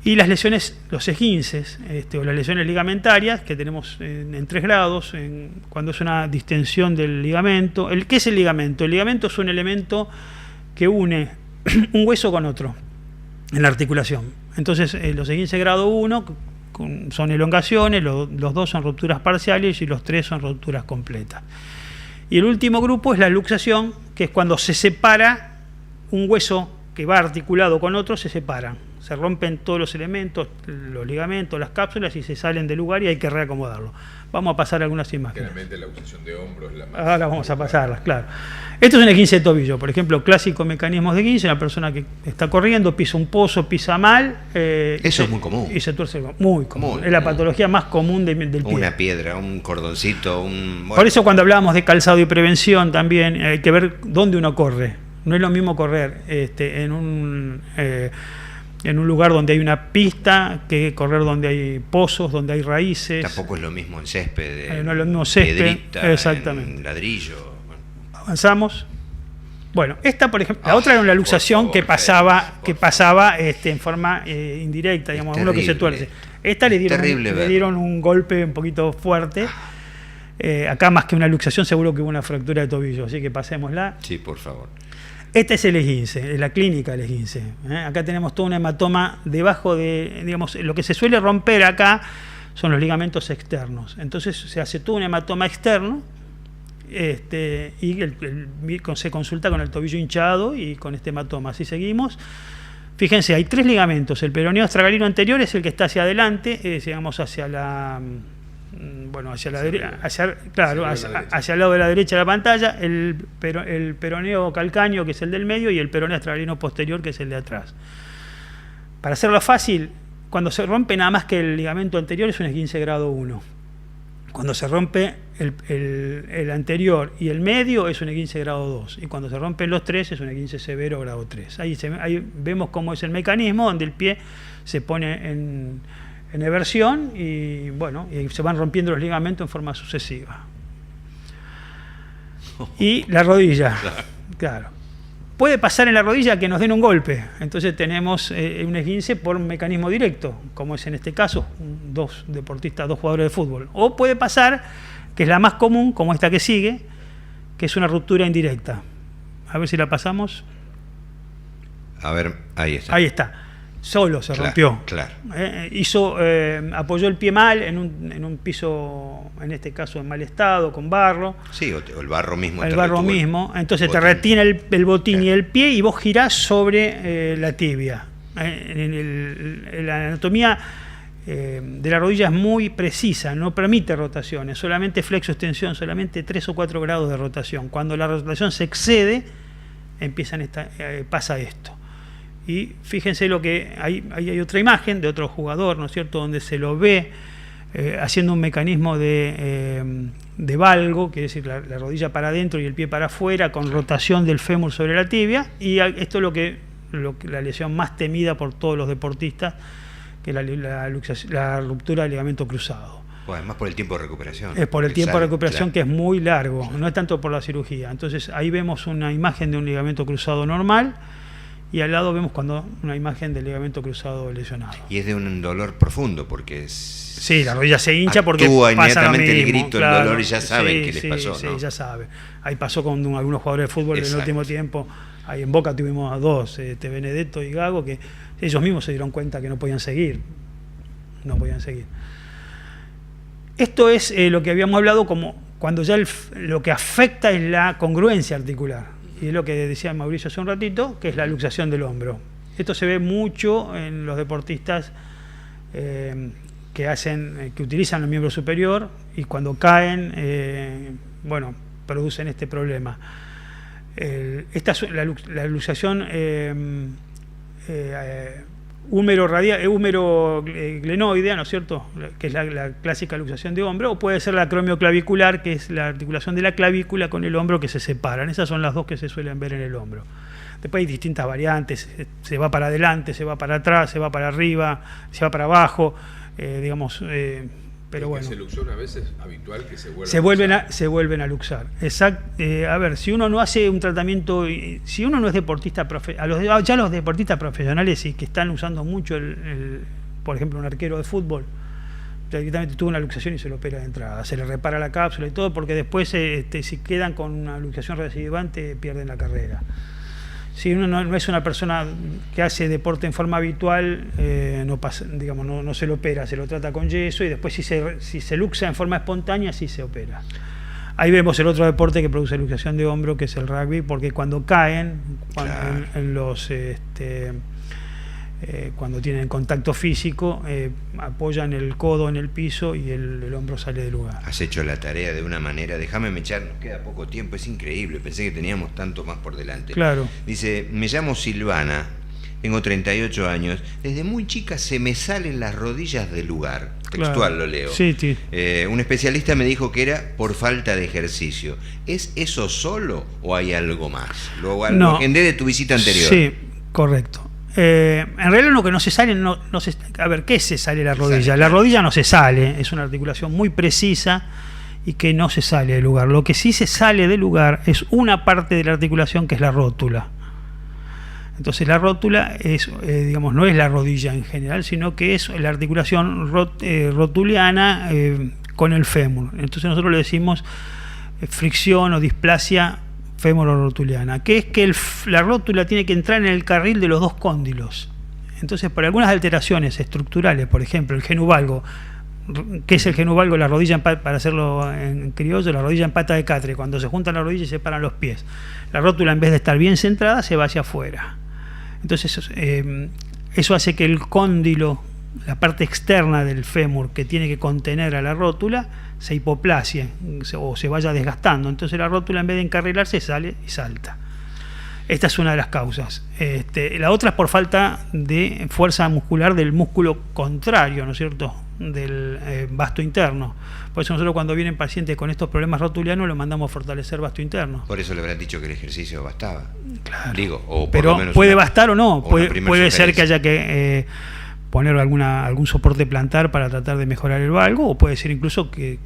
Y las lesiones, los esguinces o las lesiones ligamentarias, que tenemos en 3 grados, cuando es una distensión del ligamento. ¿Qué es el ligamento? El ligamento es un elemento que une un hueso con otro en la articulación. Entonces, los esguinces grado 1 son elongaciones, los 2 son rupturas parciales y los 3 son rupturas completas. Y el último grupo es la luxación, que es cuando se separa un hueso que va articulado con otro, se separan. Se rompen todos los elementos, los ligamentos, las cápsulas, y se salen del lugar y hay que reacomodarlo. Vamos a pasar algunas imágenes. Claramente la luxación de hombros es la más... Ahora vamos a pasarlas, claro. Esto es un esguince de tobillo, por ejemplo, clásico mecanismos de esguince: una persona que está corriendo, pisa un pozo, pisa mal. Eso es muy común. Y se tuerce, muy común. Es la patología más común del pie. Una piedra, un cordoncito, Bueno. Por eso cuando hablábamos de calzado y prevención también hay que ver dónde uno corre. No es lo mismo correr en un lugar donde hay una pista que correr donde hay pozos, donde hay raíces. Tampoco es lo mismo en césped, no es lo mismo césped, piedrita, exactamente. en ladrillo. Bueno. Avanzamos. Bueno, esta, por ejemplo, la otra era una luxación que pasaba en forma indirecta, digamos, uno que se tuerce. Esta le dieron un golpe un poquito fuerte. Acá, más que una luxación, seguro que hubo una fractura de tobillo, así que pasémosla. Sí, por favor. Este es el esguince, es la clínica del esguince. Acá tenemos todo un hematoma debajo de, digamos, lo que se suele romper acá son los ligamentos externos. Entonces se hace todo un hematoma externo y se consulta con el tobillo hinchado y con este hematoma. Así seguimos. Fíjense, hay 3 ligamentos. El peroneo astragalino anterior es el que está hacia adelante, digamos, hacia la... Bueno, hacia el lado de la derecha de la pantalla, el peroneo calcáneo, que es el del medio, y el peroneo astragalino posterior, que es el de atrás. Para hacerlo fácil, cuando se rompe nada más que el ligamento anterior es un esguince grado 1. Cuando se rompe el anterior y el medio es un esguince grado 2. Y cuando se rompen los 3 es un esguince severo grado 3. Ahí vemos cómo es el mecanismo, donde el pie se pone en eversión y bueno, y se van rompiendo los ligamentos en forma sucesiva. Y la rodilla, claro. Puede pasar en la rodilla que nos den un golpe, entonces tenemos un esguince por un mecanismo directo, como es en este caso, 2 deportistas, 2 jugadores de fútbol. O puede pasar que es la más común, como esta que sigue, que es una ruptura indirecta. A ver si la pasamos. A ver, ahí está. Ahí está. Solo se rompió. Claro. Apoyó el pie mal en un piso, en este caso en mal estado, con barro. Sí, o el barro mismo. El barro mismo. Entonces te retiene el botín y el pie y vos girás sobre la tibia. La anatomía de la rodilla es muy precisa, no permite rotaciones, solamente flexo-extensión, solamente 3 o 4 grados de rotación. Cuando la rotación se excede, pasa esto. Y fíjense lo que hay otra imagen de otro jugador, ¿no es cierto?, donde se lo ve haciendo un mecanismo de valgo, quiere decir la rodilla para adentro y el pie para afuera, con rotación del fémur sobre la tibia, y esto es lo que la lesión más temida por todos los deportistas, que es la ruptura del ligamento cruzado. Bueno, además por el tiempo de recuperación. Es por el tiempo de recuperación, claro, que es muy largo, no es tanto por la cirugía. Entonces ahí vemos una imagen de un ligamento cruzado normal y al lado vemos una imagen del ligamento cruzado lesionado. Y es de un dolor profundo porque sí, la rodilla se hincha porque actúa pasa inmediatamente lo mismo, el grito, claro, el dolor y ya saben qué les pasó, sí, ¿no? ya sabe. Ahí pasó con algunos jugadores de fútbol. Exacto. En el último tiempo. Ahí en Boca tuvimos a dos, Benedetto y Gago, que ellos mismos se dieron cuenta que no podían seguir. Esto es lo que habíamos hablado como cuando ya lo que afecta es la congruencia articular. Y es lo que decía Mauricio hace un ratito, que es la luxación del hombro. Esto se ve mucho en los deportistas que utilizan el miembro superior y cuando caen, producen este problema. Esta es la luxación húmero-glenoidea, ¿no es cierto?, que es la clásica luxación de hombro, o puede ser la acromioclavicular, que es la articulación de la clavícula con el hombro que se separan. Esas son las dos que se suelen ver en el hombro. Después hay distintas variantes, se va para adelante, se va para atrás, se va para arriba, se va para abajo, pero bueno. Se luxona a veces habitual que se vuelven a luxar. A ver, si uno no hace un tratamiento, si uno no es deportista profesional, ya los deportistas profesionales y que están usando mucho por ejemplo, un arquero de fútbol, directamente tuvo una luxación y se lo opera de entrada, se le repara la cápsula y todo, porque después si quedan con una luxación recidivante pierden la carrera. Si uno no es una persona que hace deporte en forma habitual, no se lo opera, se lo trata con yeso y después si se luxa en forma espontánea, sí se opera. Ahí vemos el otro deporte que produce luxación de hombro, que es el rugby, porque cuando caen, cuando tienen contacto físico, apoyan el codo en el piso y el hombro sale del lugar. Has hecho la tarea de una manera, déjame echar, nos queda poco tiempo, es increíble, pensé que teníamos tanto más por delante. Claro. Dice, me llamo Silvana, tengo 38 años, desde muy chica se me salen las rodillas del lugar, textual, claro, lo leo. Sí, sí. Un especialista me dijo que era por falta de ejercicio. ¿Es eso solo o hay algo más? Lo agendé de tu visita anterior. Sí, correcto. En realidad lo que no se sale, a ver, ¿qué se sale la rodilla? La rodilla no se sale, es una articulación muy precisa y que no se sale del lugar. Lo que sí se sale del lugar es una parte de la articulación que es la rótula. Entonces la rótula no es la rodilla en general, sino que es la articulación rotuliana con el fémur. Entonces nosotros le decimos fricción o displasia fémuro-rotuliana, que es que la rótula tiene que entrar en el carril de los dos cóndilos. Entonces, por algunas alteraciones estructurales, por ejemplo, el genuvalgo, ¿qué es el genuvalgo? La rodilla, para hacerlo en criollo, la rodilla en pata de catre, cuando se juntan las rodillas y se separan los pies. La rótula, en vez de estar bien centrada, se va hacia afuera. Entonces, eso hace que el cóndilo, la parte externa del fémur que tiene que contener a la rótula, se hipoplasie o se vaya desgastando. Entonces la rótula, en vez de encarrilarse, sale y salta. Esta es una de las causas. La otra es por falta de fuerza muscular del músculo contrario, ¿no es cierto?, del vasto interno. Por eso nosotros cuando vienen pacientes con estos problemas rotulianos los mandamos a fortalecer vasto interno. Por eso le habrán dicho que el ejercicio bastaba. Claro. O por pero lo menos puede bastar o no. Puede ser que haya que poner algún soporte plantar para tratar de mejorar el valgo, o puede ser incluso que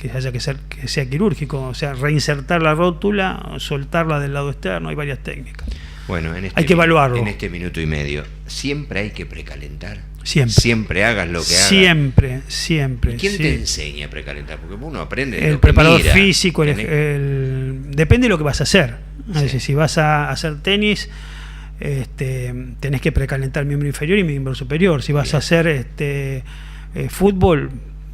sea quirúrgico, o sea, reinsertar la rótula, soltarla del lado externo. Hay varias técnicas. Bueno, hay que evaluarlo. En este minuto y medio, ¿siempre hay que precalentar? Siempre hagas lo que hagas. Siempre. ¿Y quién te enseña a precalentar? Porque uno aprende de el lo que preparador mira. físico, depende de lo que vas a hacer. Sí. Es decir, si vas a hacer tenis, tenés que precalentar miembro inferior y miembro superior. Si vas a hacer fútbol,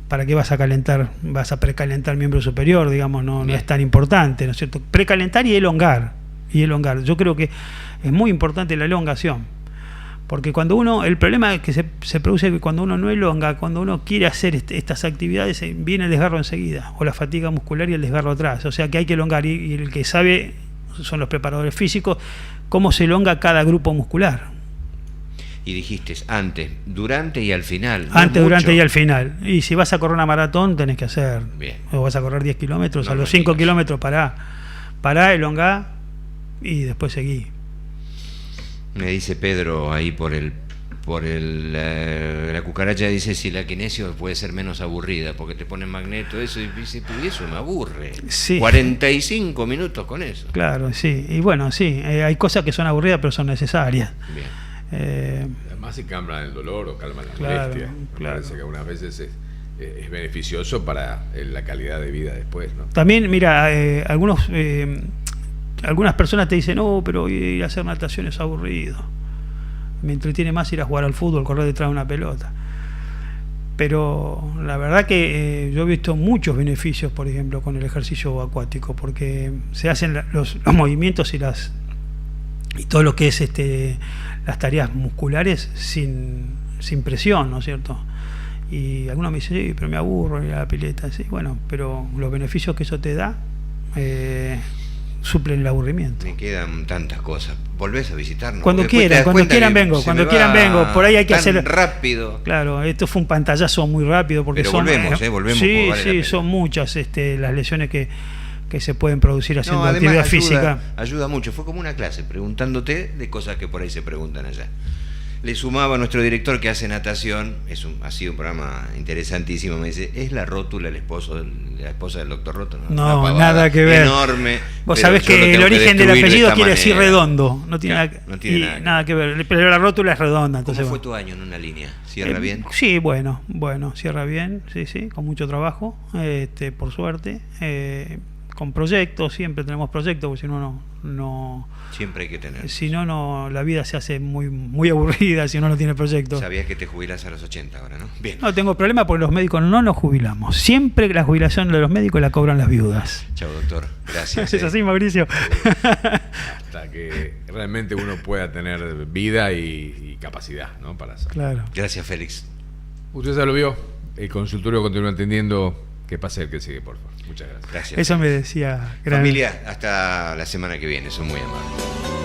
¿para qué vas a calentar? Vas a precalentar miembro superior, digamos, no es tan importante, ¿no es cierto? Precalentar y elongar. Yo creo que es muy importante la elongación. Porque el problema que se produce es que cuando uno no elonga, cuando uno quiere hacer estas actividades, viene el desgarro enseguida, o la fatiga muscular y el desgarro atrás. O sea que hay que elongar, y el que sabe son los preparadores físicos, cómo se elonga cada grupo muscular. Y dijiste antes, durante y al final. Antes, durante y al final. Y si vas a correr una maratón, tenés que hacer. Bien. O vas a correr 10 kilómetros, a los 5 kilómetros pará, elongá y después seguí. Me dice Pedro ahí por la cucaracha, dice si la kinesio puede ser menos aburrida porque te ponen magneto, eso, y dice, y eso me aburre. Sí. 45 minutos con eso. Claro, sí. Y bueno, sí, hay cosas que son aburridas pero son necesarias. Bien. Además si calman el dolor o calman la molestia. Claro. Parece que algunas veces es beneficioso para la calidad de vida después, ¿no? También, mira, algunas personas te dicen, no, pero ir a hacer natación es aburrido. Me entretiene más ir a jugar al fútbol, correr detrás de una pelota. Pero la verdad que yo he visto muchos beneficios, por ejemplo, con el ejercicio acuático, porque se hacen los movimientos y todo lo que es las tareas musculares sin presión, ¿no es cierto? Y algunos me dicen, sí, pero me aburro ir a la pileta. Sí, bueno, pero los beneficios que eso te da suplen el aburrimiento. Me quedan tantas cosas. Volvés a visitarnos. Cuando quieran vengo. Por ahí hay que hacer rápido. Claro, esto fue un pantallazo muy rápido porque pero volvemos. Sí, son muchas las lesiones que se pueden producir haciendo actividad física. Ayuda mucho. Fue como una clase, preguntándote de cosas que por ahí se preguntan allá. Le sumaba a nuestro director que hace natación, ha sido un programa interesantísimo, me dice, ¿es la rótula la esposa del doctor Rótula? No, nada que ver. Enorme. Vos sabés que el origen del apellido quiere decir redondo, no tiene nada que ver, pero la rótula es redonda. Entonces, ¿cómo fue tu año en una línea? ¿Cierra bien? Sí, bueno, cierra bien, sí, con mucho trabajo, por suerte, con proyectos, siempre tenemos proyectos, porque si no, no siempre hay que tener. Si no, la vida se hace muy, muy aburrida si uno no tiene proyectos. Sabías que te jubilás a los 80 ahora, ¿no? Bien. No tengo problema porque los médicos no nos jubilamos. Siempre la jubilación de los médicos la cobran las viudas. Chao, doctor. Gracias. Es así, Mauricio. Hasta que realmente uno pueda tener vida y capacidad, ¿no? Para hacerlo. Claro. Gracias, Félix. Usted ya lo vio. El consultorio continúa atendiendo. Que pase el que sigue, por favor. Muchas gracias. Gracias. Eso me decía. Familia, hasta la semana que viene. Son muy amables.